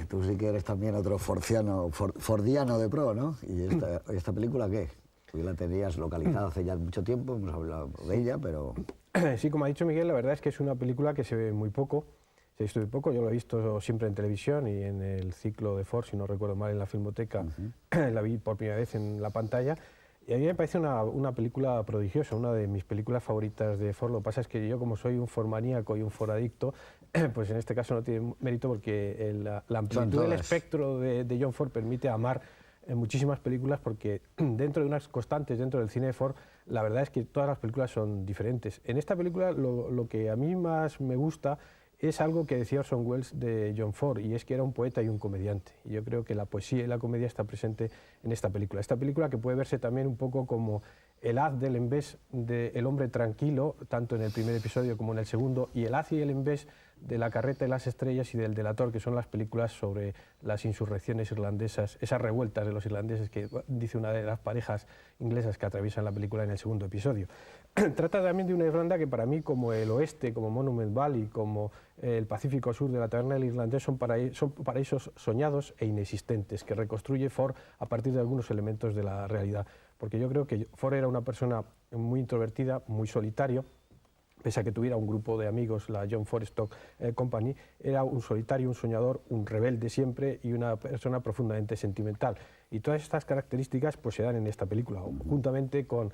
Tú sí que eres también otro fordiano de pro, ¿no? ¿Y esta película qué? Tú la tenías localizada hace ya mucho tiempo, hemos hablado de ella, pero... Sí, como ha dicho Miguel, la verdad es que es una película que se ve muy poco, se ha visto muy poco. Yo lo he visto siempre en televisión y en el ciclo de Ford, si no recuerdo mal, en la Filmoteca, la vi por primera vez en la pantalla. Y a mí me parece una película prodigiosa, una de mis películas favoritas de Ford. Lo que pasa es que yo, como soy un Ford-maníaco y un Ford-adicto, pues en este caso no tiene mérito porque la amplitud del espectro de John Ford permite amar muchísimas películas, porque dentro de unas constantes dentro del cine de Ford, la verdad es que todas las películas son diferentes. En esta película lo que a mí más me gusta es algo que decía Orson Welles de John Ford, y es que era un poeta y un comediante. Y yo creo que la poesía y la comedia está presente en esta película. Esta película que puede verse también un poco como el haz del envés de El hombre tranquilo, tanto en el primer episodio como en el segundo, y el haz y el envés de La carreta de las estrellas y del delator, que son las películas sobre las insurrecciones irlandesas, esas revueltas de los irlandeses que dice una de las parejas inglesas que atraviesan la película en el segundo episodio. Trata también de una Irlanda que para mí, como el oeste, como Monument Valley, como el Pacífico Sur de la taberna del irlandés, son paraísos soñados e inexistentes, que reconstruye Ford a partir de algunos elementos de la realidad. Porque yo creo que Ford era una persona muy introvertida, muy solitario, pese a que tuviera un grupo de amigos, la John Ford Stock Company, era un solitario, un soñador, un rebelde siempre y una persona profundamente sentimental. Y todas estas características pues, se dan en esta película, juntamente con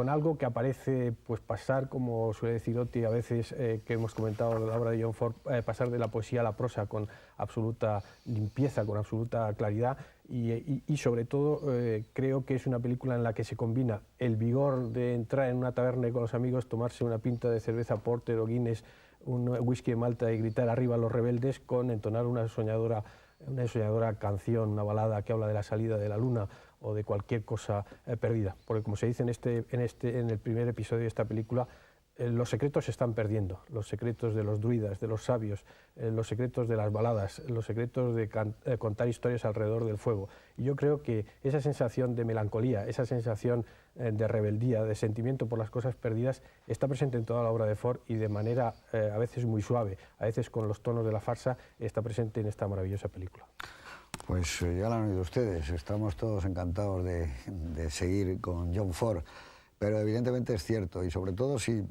algo que aparece pues pasar, como suele decir Otti, a veces que hemos comentado la obra de John Ford, pasar de la poesía a la prosa con absoluta limpieza, con absoluta claridad, y sobre todo creo que es una película en la que se combina el vigor de entrar en una taberna con los amigos, tomarse una pinta de cerveza Porter o Guinness, un whisky de Malta y gritar arriba a los rebeldes, con entonar una soñadora canción, una balada que habla de la salida de la luna o de cualquier cosa perdida. Porque, como se dice en el primer episodio de esta película, los secretos se están perdiendo, los secretos de los druidas, de los sabios, los secretos de las baladas, los secretos de contar historias alrededor del fuego. Y yo creo que esa sensación de melancolía, esa sensación de rebeldía, de sentimiento por las cosas perdidas, está presente en toda la obra de Ford, y de manera a veces muy suave, a veces con los tonos de la farsa, está presente en esta maravillosa película. Pues ya lo han oído ustedes, estamos todos encantados de seguir con John Ford, pero evidentemente es cierto, y sobre todo si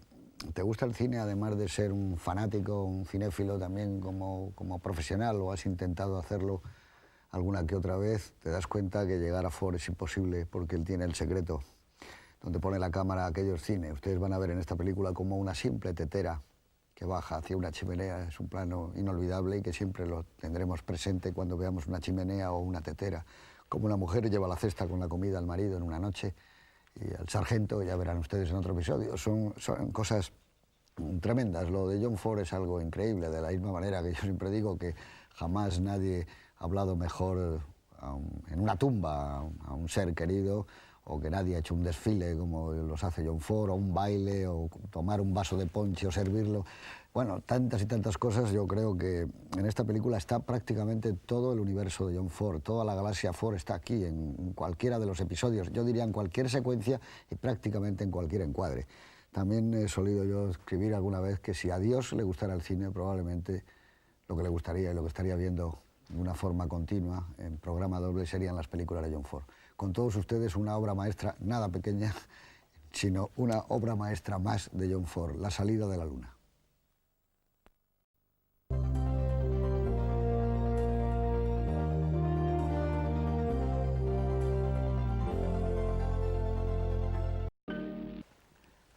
te gusta el cine, además de ser un fanático, un cinéfilo también como profesional, o has intentado hacerlo alguna que otra vez, te das cuenta que llegar a Ford es imposible, porque él tiene el secreto donde pone la cámara a aquellos cines. Ustedes van a ver en esta película como una simple tetera que baja hacia una chimenea es un plano inolvidable y que siempre lo tendremos presente cuando veamos una chimenea o una tetera. Como una mujer lleva la cesta con la comida al marido en una noche, y al sargento, ya verán ustedes en otro episodio. Son cosas tremendas. Lo de John Ford es algo increíble, de la misma manera que yo siempre digo que jamás nadie ha hablado mejor en una tumba a un ser querido, o que nadie ha hecho un desfile como los hace John Ford, o un baile, o tomar un vaso de ponche o servirlo. Bueno, tantas y tantas cosas. Yo creo que en esta película está prácticamente todo el universo de John Ford, toda la galaxia Ford está aquí, en cualquiera de los episodios, yo diría en cualquier secuencia y prácticamente en cualquier encuadre. También he solido yo escribir alguna vez que si a Dios le gustara el cine, probablemente lo que le gustaría y lo que estaría viendo de una forma continua en programa doble serían las películas de John Ford. Con todos ustedes, una obra maestra nada pequeña, sino una obra maestra más de John Ford, La salida de la luna.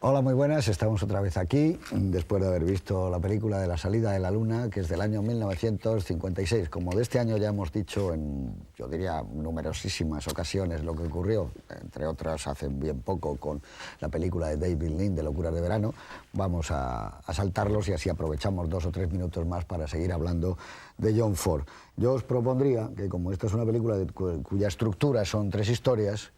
Hola, muy buenas, estamos otra vez aquí, después de haber visto la película de La salida de la luna, que es del año 1956. Como de este año ya hemos dicho en, yo diría, numerosísimas ocasiones lo que ocurrió, entre otras hace bien poco con la película de David Lean, de Locuras de verano, vamos a saltarlos y así aprovechamos 2 o 3 minutos más para seguir hablando de John Ford. Yo os propondría que, como esta es una película cuya estructura son 3 historias,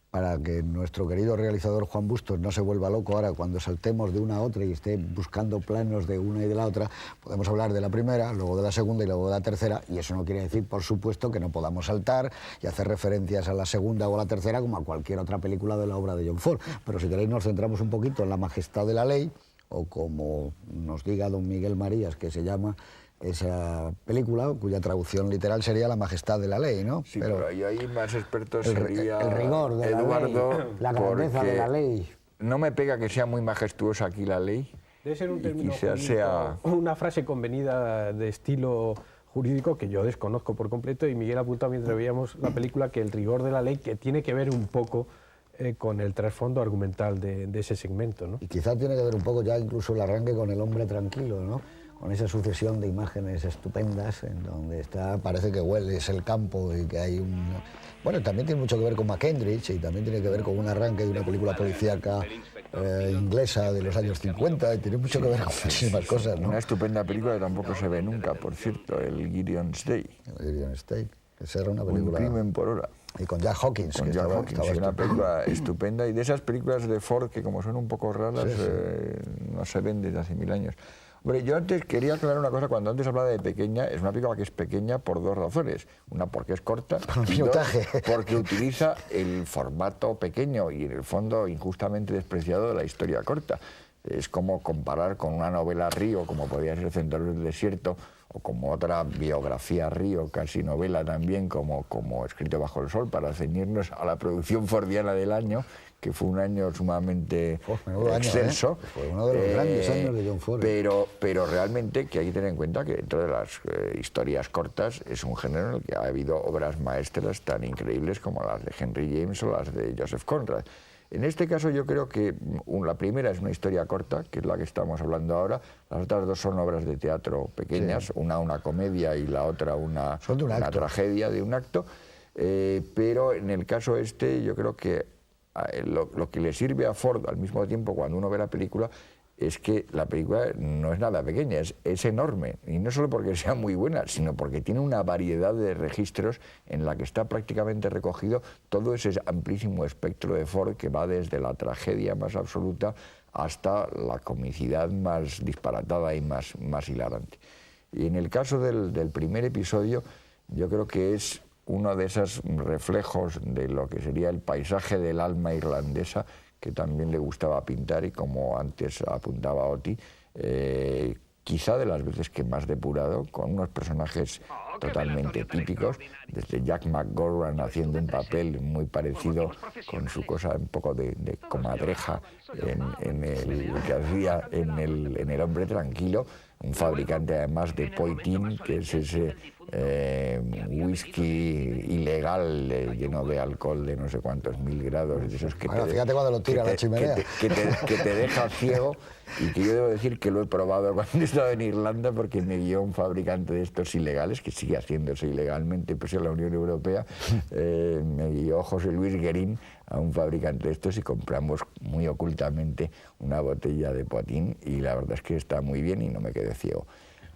para que nuestro querido realizador Juan Bustos no se vuelva loco ahora cuando saltemos de una a otra y esté buscando planos de una y de la otra, podemos hablar de la primera, luego de la segunda y luego de la tercera, y eso no quiere decir, por supuesto, que no podamos saltar y hacer referencias a la segunda o a la tercera como a cualquier otra película de la obra de John Ford. Pero si queréis nos centramos un poquito en La majestad de la ley, o como nos diga don Miguel Marías, que se llama esa película, cuya traducción literal sería La majestad de la ley, ¿no? Sí, pero ahí más expertos sería el rigor de Eduardo, la ley, la grandeza de la ley. No me pega que sea muy majestuosa aquí la ley. Debe ser un término quizás jurídico, sea una frase convenida de estilo jurídico que yo desconozco por completo, y Miguel apuntaba mientras veíamos la película que el rigor de la ley, que tiene que ver un poco con el trasfondo argumental de ese segmento, ¿no? Y quizás tiene que ver un poco ya incluso el arranque con El hombre tranquilo, ¿no? Con esa sucesión de imágenes estupendas en donde parece que hueles el campo y que hay un... Bueno, también tiene mucho que ver con McKendrich y también tiene que ver con un arranque de una película policíaca inglesa de los años 50, y tiene mucho que ver con muchísimas cosas, ¿no? Una estupenda película que tampoco se ve nunca, por cierto, el Gideon's Day. El Gideon's Day, que esa era una película... Un crimen por hora. Y con Jack Hawkins. Con Jack Hawkins, una película estupenda, y de esas películas de Ford que como son un poco raras, sí, sí. No se ven desde hace 1000 años. Hombre, yo antes quería aclarar una cosa. Cuando antes hablaba de pequeña, es una película que es pequeña por dos razones. Una, porque es corta, y dos, porque utiliza el formato pequeño y en el fondo injustamente despreciado de la historia corta. Es como comparar con una novela Río, como podría ser Centauros del Desierto, o como otra biografía Río, casi novela también, como Escrito bajo el sol, para ceñirnos a la producción fordiana del año, que fue un año sumamente excelso. Año, fue uno de los grandes años de John Ford. Pero realmente que hay que tener en cuenta que dentro de las historias cortas es un género en el que ha habido obras maestras tan increíbles como las de Henry James o las de Joseph Conrad. En este caso yo creo que la primera es una historia corta, que es la que estamos hablando ahora. Las otras dos son obras de teatro pequeñas, sí. una comedia y la otra una tragedia de un acto. Pero en el caso este yo creo que lo que le sirve a Ford al mismo tiempo cuando uno ve la película es que la película no es nada pequeña, es enorme, y no solo porque sea muy buena, sino porque tiene una variedad de registros en la que está prácticamente recogido todo ese amplísimo espectro de Ford, que va desde la tragedia más absoluta hasta la comicidad más disparatada y más hilarante. Y en el caso del primer episodio, yo creo que es uno de esos reflejos de lo que sería el paisaje del alma irlandesa, que también le gustaba pintar, y como antes apuntaba Oti, quizá de las veces que más depurado, con unos personajes totalmente típicos, desde Jack McGowan haciendo un papel muy parecido con su cosa un poco de comadreja en el que hacía en el hombre tranquilo, un fabricante además de Poitín, que es ese whisky ilegal lleno de alcohol de no sé cuántos 1000 grados, de esos que fíjate cuando lo tira a la chimenea, que te deja ciego, y que yo debo decir que lo he probado cuando he estado en Irlanda, porque me dio un fabricante de estos ilegales, que sigue haciéndose ilegalmente pese a la Unión Europea, me guió José Luis Guerín a un fabricante de estos y compramos muy ocultamente una botella de Poitín, y la verdad es que está muy bien y no me quedé ciego.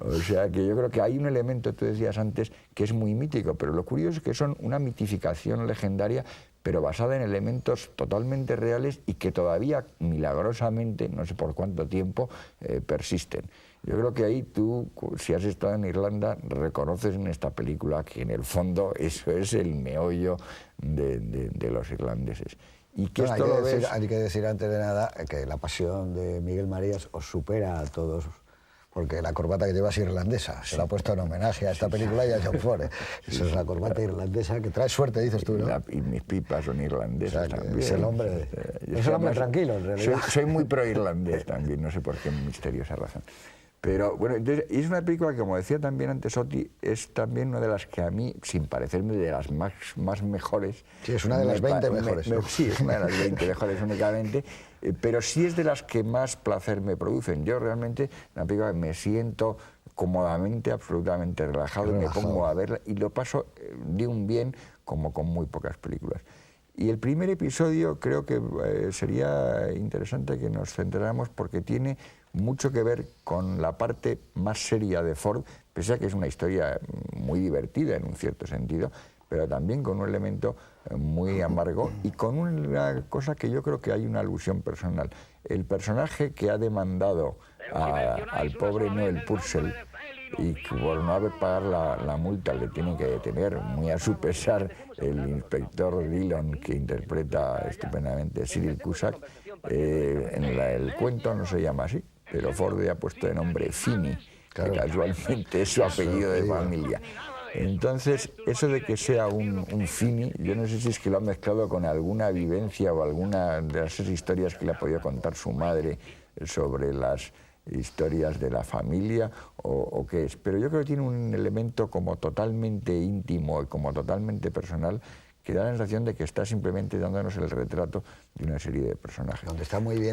O sea que yo creo que hay un elemento, tú decías antes, que es muy mítico, pero lo curioso es que son una mitificación legendaria, pero basada en elementos totalmente reales y que todavía milagrosamente, no sé por cuánto tiempo, persisten. Yo creo que ahí tú, si has estado en Irlanda, reconoces en esta película que en el fondo eso es el meollo de los irlandeses. Y que bueno, esto hay que decir antes de nada que la pasión de Miguel Marías os supera a todos, porque la corbata que lleva es irlandesa. Se la ha puesto en homenaje a esta película y a John Ford. Esa es la corbata irlandesa que trae suerte, dices tú, ¿no? Y mis pipas son irlandesas, o sea, también. Es el hombre, es el hombre tranquilo, en realidad. Soy muy pro-irlandés también, no sé por qué misteriosa razón. Pero bueno, entonces, es una película que, como decía también antes Oti, es también una de las que a mí, sin parecerme de las más mejores... Sí, es una de las 20 mejores. Sí, es una de las 20 mejores únicamente, pero sí es de las que más placer me producen. Yo realmente, una película me siento cómodamente, absolutamente relajado, y me pongo a verla y lo paso de un bien como con muy pocas películas. Y el primer episodio creo que sería interesante que nos centráramos, porque tiene mucho que ver con la parte más seria de Ford, pese a que es una historia muy divertida en un cierto sentido, pero también con un elemento muy amargo y con una cosa que yo creo que hay una alusión personal. El personaje que ha demandado al pobre Noel Purcell, y que por no haber pagado la multa le tiene que detener, muy a su pesar, el inspector Dillon, que interpreta estupendamente Cyril Cusack. En el cuento no se llama así, pero Ford le ha puesto de nombre Finney, Claro. que casualmente es su apellido de familia. Entonces, eso de que sea un Fini, yo no sé si es que lo ha mezclado con alguna vivencia o alguna de esas historias que le ha podido contar su madre sobre las historias de la familia o qué es. Pero yo creo que tiene un elemento como totalmente íntimo y como totalmente personal que da la sensación de que está simplemente dándonos el retrato de una serie de personajes. Donde está muy bien